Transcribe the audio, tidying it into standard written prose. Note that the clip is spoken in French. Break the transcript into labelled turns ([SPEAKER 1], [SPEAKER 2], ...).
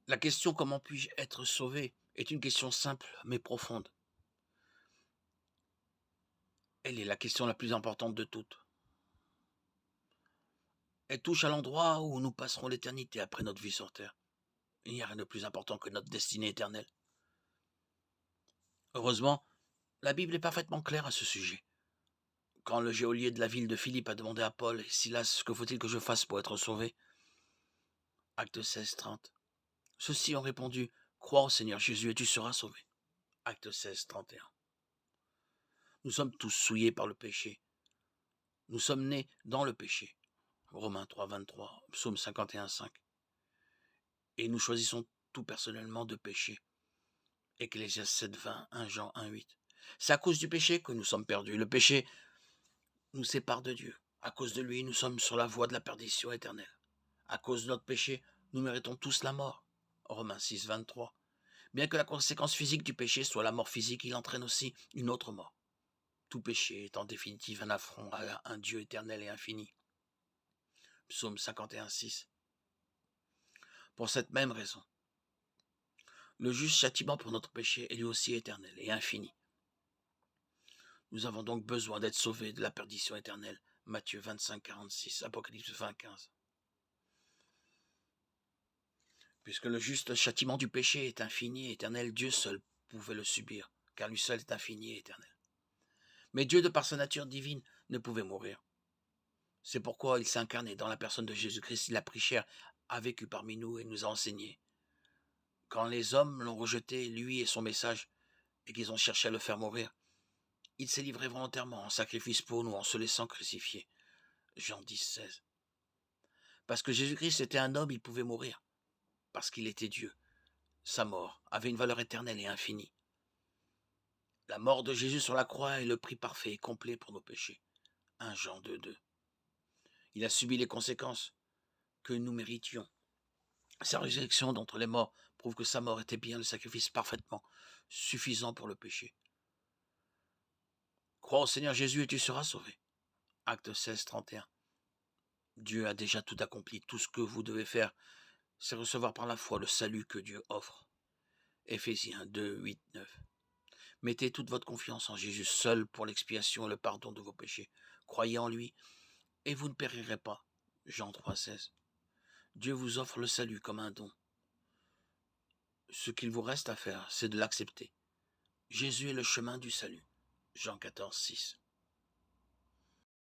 [SPEAKER 1] La question «Comment puis-je être sauvé?» est une question simple mais profonde. Elle est la question la plus importante de toutes. Elle touche à l'endroit où nous passerons l'éternité après notre vie sur terre. Il n'y a rien de plus important que notre destinée éternelle. Heureusement, la Bible est parfaitement claire à ce sujet. Quand le geôlier de la ville de Philippe a demandé à Paul et Silas que faut-il que je fasse pour être sauvé, Acte 16, 30. Ceux-ci ont répondu: Crois au Seigneur Jésus et tu seras sauvé. Acte 16, 31. Nous sommes tous souillés par le péché. Nous sommes nés dans le péché. Romains 3, 23, Psaume 51, 5. Et nous choisissons tout personnellement de pécher. Ecclésiaste 7, 20, 1 Jean 1, 8. C'est à cause du péché que nous sommes perdus. Le péché nous sépare de Dieu. À cause de lui, nous sommes sur la voie de la perdition éternelle. À cause de notre péché, nous méritons tous la mort. Romains 6, 23. Bien que la conséquence physique du péché soit la mort physique, il entraîne aussi une autre mort. Tout péché est en définitive un affront à un Dieu éternel et infini. Psaume 51, 6. Pour cette même raison, le juste châtiment pour notre péché est lui aussi éternel et infini. Nous avons donc besoin d'être sauvés de la perdition éternelle. Matthieu 25, 46, Apocalypse 20, 15. Puisque le juste châtiment du péché est infini et éternel, Dieu seul pouvait le subir, car lui seul est infini et éternel. Mais Dieu, de par sa nature divine, ne pouvait mourir. C'est pourquoi il s'est incarné dans la personne de Jésus-Christ, il a pris chair, a vécu parmi nous et nous a enseigné. Quand les hommes l'ont rejeté, lui et son message, et qu'ils ont cherché à le faire mourir, il s'est livré volontairement en sacrifice pour nous en se laissant crucifier. Jean 10, 16. Parce que Jésus-Christ était un homme, il pouvait mourir. Parce qu'il était Dieu. Sa mort avait une valeur éternelle et infinie. La mort de Jésus sur la croix est le prix parfait et complet pour nos péchés. 1 Jean 2, 2. Il a subi les conséquences que nous méritions. Sa résurrection d'entre les morts prouve que sa mort était bien le sacrifice parfaitement suffisant pour le péché. Crois au Seigneur Jésus et tu seras sauvé. Acte 16, 31. Dieu a déjà tout accompli. Tout ce que vous devez faire, c'est recevoir par la foi le salut que Dieu offre. Éphésiens 2, 8, 9. Mettez toute votre confiance en Jésus seul pour l'expiation et le pardon de vos péchés. Croyez en lui et vous ne périrez pas. Jean 3, 16. Dieu vous offre le salut comme un don. Ce qu'il vous reste à faire, c'est de l'accepter. Jésus est le chemin du salut. Jean 14, 6.